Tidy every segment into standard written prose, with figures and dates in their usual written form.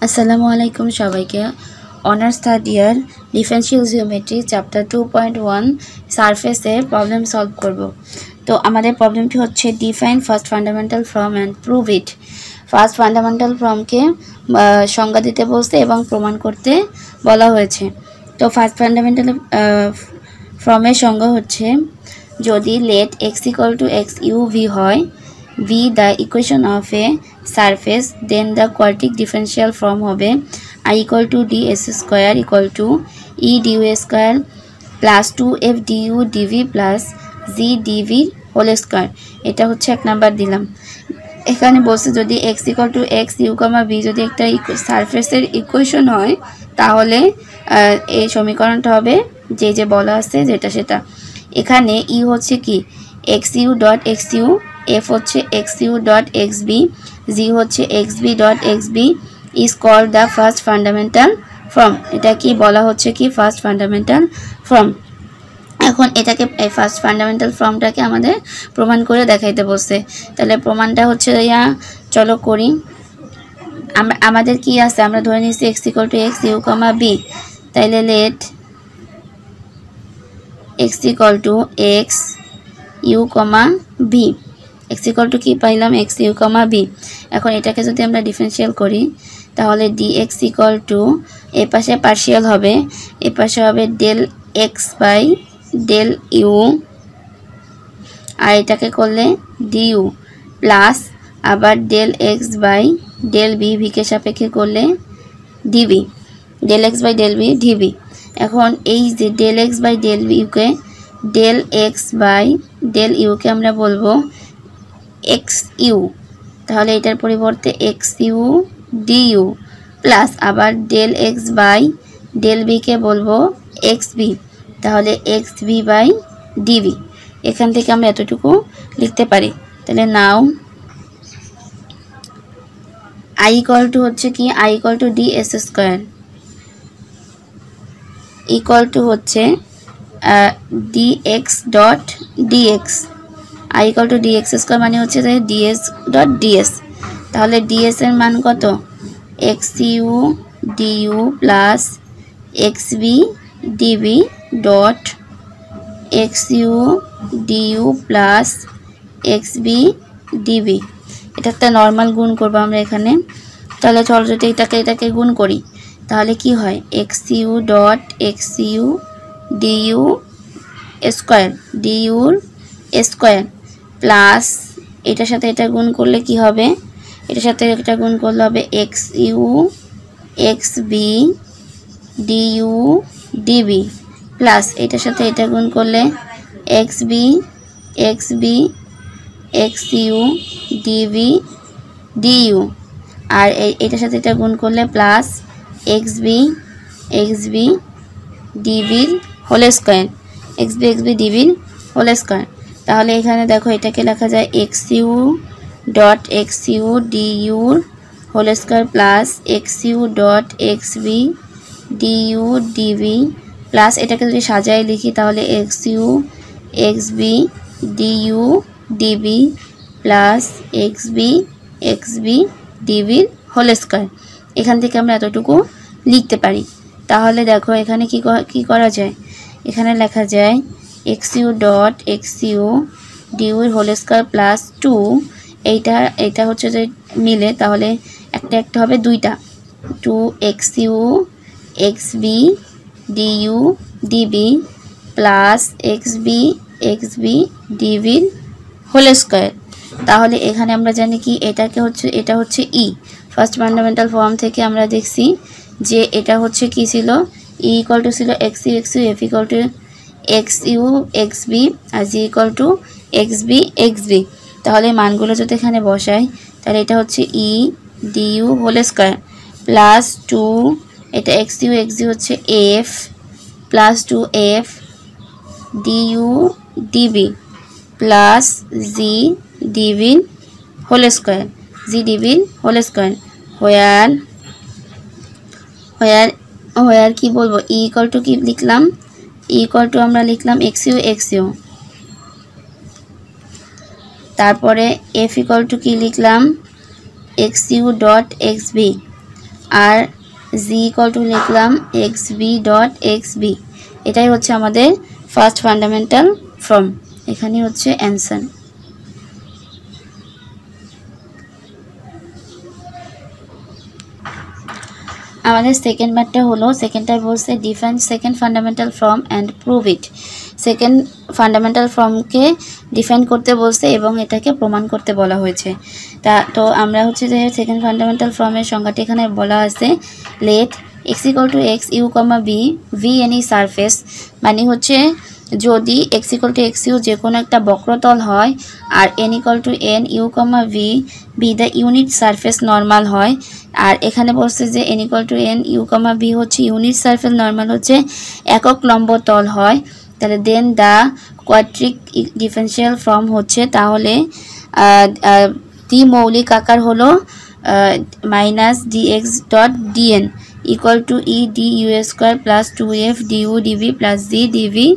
আসসালামু আলাইকুম সবাইকে। Honours third year differential geometry chapter 2.1 সারফেসে প্রবলেম সলভ করব। তো আমাদের প্রবলেমটি হচ্ছে define first fundamental form and prove it. First fundamental ফর্মকে সংজ্ঞা দিতে বলতে এবং প্রমাণ করতে বলা হয়েছে। তো ফার্স্ট ফান্ডামেন্টাল ফর্মের সংজ্ঞা হচ্ছে, যদি late x = x u v হয়, v the equation of a surface, then the quadratic differential form হবে I = ds square = e du square plus 2f du dv plus g dv whole square। এটা হচ্ছে এক number দিলাম। এখানে বলছে যদি x = x u, v যদি একটা সারফেসের ইকুয়েশন হয়, তাহলে এই সমীকরণটা হবে যে বলা আছে যেটা সেটা। এখানে ই হচ্ছে কি xu.xu, f হচ্ছে xu.xb, g হচ্ছে xb.xb is called the first fundamental form। এটা কি বলা হচ্ছে কি ফার্স্ট ফান্ডামেন্টাল ফর্ম। এখন এটাকে এই ফার্স্ট ফান্ডামেন্টাল ফর্মটাকে আমাদের প্রমাণ করে দেখাইতে বলছে। তাহলে প্রমাণটা হচ্ছে চলো করি। আমাদের কি আছে, আমরা ধরে নিচ্ছি x = x u, v। তাইলে late x = x u, v। x = কি পাইলাম, x u, v। এখন এটাকে যদি আমরা ডিফারেনশিয়াল করি, তাহলে dx = এই পাশে পার্শিয়াল হবে, এই পাশে হবে del x by del u, আর এটাকে করলে du প্লাস আবার del x by del v, কে সাপেক্ষে করলে dv, del x by del v dv। এখন এই যে del x by del v কে del x by del u কে আমরা বলবো xu, তাহলে এটার পরিবর্তে xu du প্লাস আবার del x by del v কে বলবো xv, তাহলে xv বাই dv। এখান থেকে আমরা এতটুকু লিখতে পারি। তাহলে নাও I = হচ্ছে কি I = ds square equal to হচ্ছে dx.dx। I = dx স্কয়ার মানে হচ্ছে ds.ds। তাহলে ds এর মান কত, xu du plus xv dv dot xu du plus xv dv। এটা একটা নর্মাল গুণ করব আমরা এখানে। তাহলে চলো যদি এটাকে গুণ করি, তাহলে কি হয় xu dot xu du square plus এটার সাথে এটা গুণ করলে কি হবে, এটার সাথে এটা গুণ করলে হবে xu xv du dv plus এটার সাথে এটা গুণ করলে xv xu dv du, আর এটার সাথে এটা গুণ করলে plus xv dv whole square, xv dv whole square. তাহলে এখানে দেখো এটাকে লেখা যায় xu dot xu du whole square plus xu dot xv du dv plus এটাকে যদি সাজায় লিখি, তাহলে xu xv du dv plus xv dv whole square. এখান থেকে আমরা এতটুকু লিখতে পারি। তাহলে দেখো এখানে কি করা যায়, এখানে লেখা যায় xu dot xu du whole square plus 2, এইটা হচ্ছে যে মিলে, তাহলে একটা হবে দুইটা, 2xu xv du dv plus xv dv whole square. তাহলে এখানে আমরা জানি কি এটা হচ্ছে ই। ফার্স্ট ফান্ডামেন্টাল ফর্ম থেকে আমরা দেখছি যে এটা হচ্ছে কি ছিল, ই = ছিল xu f xu xv আর g = xv। তাহলে মানগুলো যদি এখানে বসাই, তাহলে এটা হচ্ছে E du whole square plus 2, এটা xu হচ্ছে f plus 2f du dv plus g dv whole square where কি বলবো, ই = কি লিখলাম, আমরা লিখলাম xu, তারপরে f = কি লিখলাম xu ডট xv আর জি ইকুয়াল টু লিখলাম x v dot x v. এটাই হচ্ছে আমাদের ফার্স্ট ফান্ডামেন্টাল ফর্ম। এখানে হচ্ছে অ্যান্সার। আমাদের সেকেন্ড পার্টটা হলো, সেকেন্ডটা বলছে define second fundamental form and prove it. Second fundamental ফর্মকে ডিফাইন করতে বলছে এবং এটাকে প্রমাণ করতে বলা হয়েছে। তো আমরা হচ্ছে যে সেকেন্ড ফান্ডামেন্টাল ফর্মের সংজ্ঞাটি এখানে বলা আছে, let x equal to x u comma v be any surface, মানে হচ্ছে যদি x equal to x u যে কোনো একটা বক্রতল হয় আর n equal to n u comma v be the unit surface normal হয়, আর এখানে বলছে যে n equal to n u comma v হচ্ছে ইউনিট সারফেস নর্মাল হচ্ছে একক লম্ব তল হয়, তাহলে then the quadric differential form হচ্ছে, তাহলে দ্বিমৌলিক আকার হলো minus d x dot d n equal to E d u square plus 2f d u d v plus G d v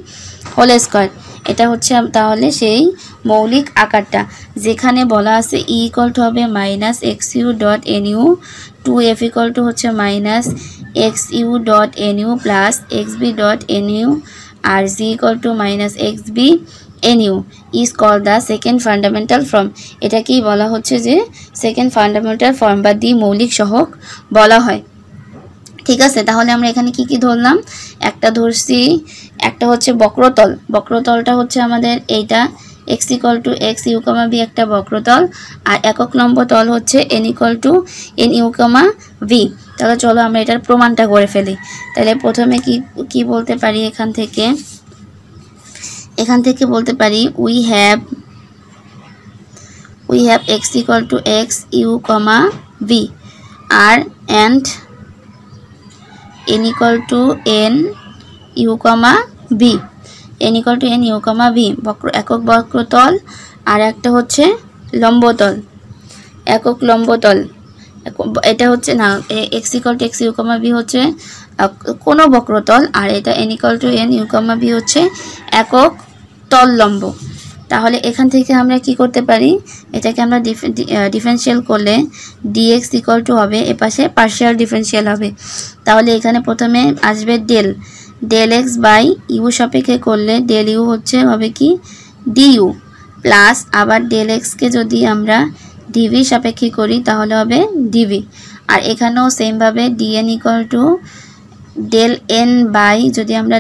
whole square. এটা হচ্ছে তাহলে সেই মৌলিক আকারটা, যেখানে বলা আছে ই ইকুয়াল টু হবে minus x u dot n u, 2f equal to হচ্ছে minus x u dot n u plus x v dot n u, আর G equal to minus x v n u is call the second fundamental form. এটাকেই বলা হচ্ছে যে second fundamental form বা দ্বিমৌলিক সহগ বলা হয়। ঠিক আছে, তাহলে আমরা এখানে কি কি ধরলাম, একটা ধরছি, একটা হচ্ছে বক্রতল, বক্রতলটা হচ্ছে আমাদের এইটা x equal to x u comma v একটা বক্রতল, আর একক লম্ব তল হচ্ছে n equal to n u comma v. তাহলে চলো আমরা এটার প্রমাণটা করে ফেলি। তাহলে প্রথমে কি বলতে পারি, এখান থেকে বলতে পারি we have x equal to x u comma v আর and n equal to n u comma b, n equal to n u comma b একক বক্রতল, আর একটা হচ্ছে লম্বতল, একক লম্বতল। এটা হচ্ছে না x equal to x u comma b হচ্ছে কোনো বক্রতল, আর এটা n equal to n u comma b হচ্ছে একক তল লম্ব। তাহলে এখান থেকে আমরা কি করতে পারি, এটাকে আমরা ডিফারেনশিয়াল করলে dx ইকুয়াল টু হবে এপাশে পার্শিয়াল ডিফারেনশিয়াল হবে। তাহলে এখানে প্রথমে আসবে ডেল এক্স বাই ইউ সাপেক্ষে করলে ডেল ইউ হচ্ছে হবে কি ডিইউ, প্লাস আবার ডেল এক্সকে যদি আমরা ডিভি সাপেক্ষে করি তাহলে হবে ডিভি, আর এখানেও সেমভাবে d n equal to del n by যদি আমরা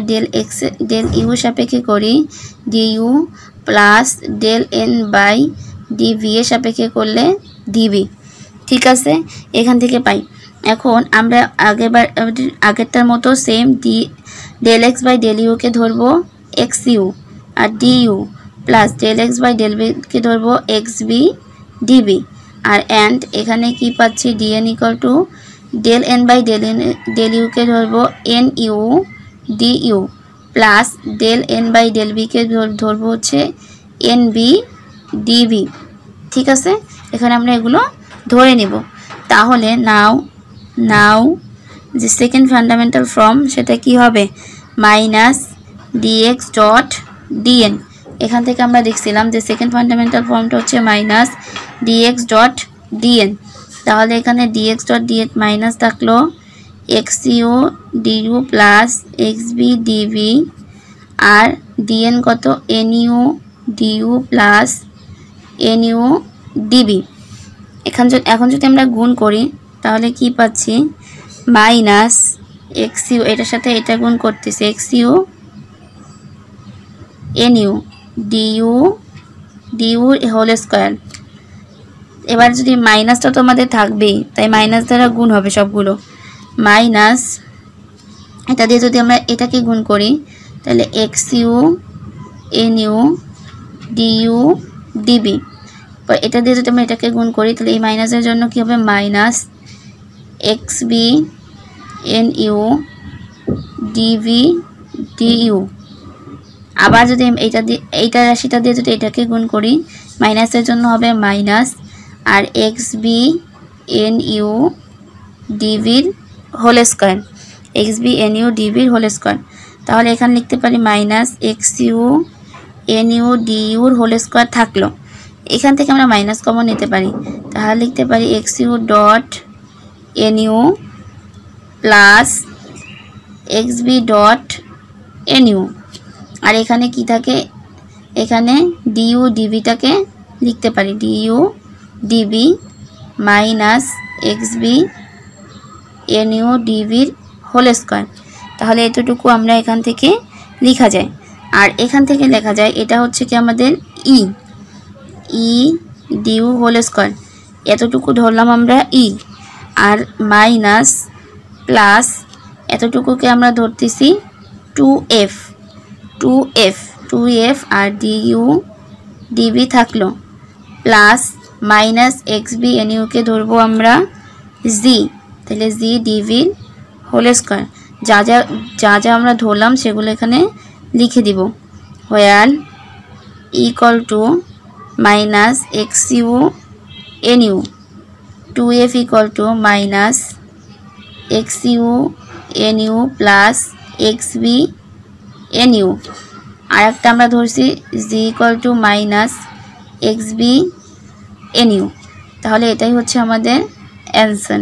ডেল ইউ সাপেক্ষে করি d u plus del n by d v এর সাপেক্ষে করলে ডিভি। ঠিক আছে, এখান থেকে পাই। এখন আমরা আগেরটার মতো same del x by del ইউকে ধরবো এক্স ইউ, আর d u plus del x by del বিকে ধরবো এক্স বি ডিবি, আর অ্যান্ড এখানে কি পাচ্ছি d n equal to del n by del ইউকে ধরবো n u d u plus del n by del বিকে ধরবো হচ্ছে এন বি ডিভি। ঠিক আছে, এখানে আমরা এগুলো ধরে নেব। তাহলে নাও যে সেকেন্ড ফান্ডামেন্টাল ফর্ম সেটা কি হবে, মাইনাস ডিএক্স ডট ডিএন। এখান থেকে আমরা দেখছিলাম যে সেকেন্ড ফান্ডামেন্টাল ফর্মটা হচ্ছে মাইনাস ডিএক্স ডট ডিএন। তাহলে এখানে ডিএক্স ডট ডিএন মাইনাস থাকলো x u d u plus x v d v, আর ডিএন কত n u d u plus n u d v. এখন যদি আমরা গুণ করি তাহলে কি পাচ্ছি, মাইনাস এক্স ইউ, এটার সাথে এটা গুণ করতেছে x u n u d u whole square. এবার যদি মাইনাসটা তো আমাদের থাকবেই, তাই মাইনাস দ্বারা গুণ হবে সবগুলো, মাইনাস এটা দিয়ে যদি আমরা এটাকে গুণ করি তাহলে x u n u DU DB, এটা দিয়ে যদি আমরা এটাকে গুণ করি তাহলে এই মাইনাসের জন্য কি হবে minus x v n u d v d u. আবার যদি এইটা রাশিটা দিয়ে যদি এটাকে গুণ করি মাইনাসের জন্য হবে মাইনাস, আর এক্স বি এন ইউ ডিভির whole square, x v n u ডিভির হোল স্কোয়ার। তাহলে এখানে লিখতে পারি minus x u n u ডিইউর হোল স্কোয়ার থাকলো, এখান থেকে আমরা মাইনাস কমন নিতে পারি, তাহলে লিখতে পারি x u dot n u plus x v dot n u. আর এখানে কি থাকে, এখানে ডিইউ ডিবিটাকে লিখতে পারি d u d v minus x v n u ডিবির হোল স্কোয়ার। তাহলে এতটুকু আমরা এখান থেকে লেখা যায়। আর এখান থেকে লেখা যায় এটা হচ্ছে কি আমাদের ই ডিউ হোল স্কোয়ার, এতটুকু ধরলাম আমরা ই। আর মাইনাস প্লাস এতটুকুকে আমরা ধরতেছি 2f আর ডিইউ ডিবি থাকলো plus minus x v n ইউকে ধরবো আমরা জি, তাহলে জি ডিভির হোল স্কোয়ার। যা যা আমরা ধরলাম সেগুলো এখানে লিখে দিব। Where equal to minus x u n u 2f equal to minus x u n u plus x v n u. আর একটা আমরা ধরছি G equal to minus x v n u. তাহলে এটাই হচ্ছে আমাদের অ্যান্সার।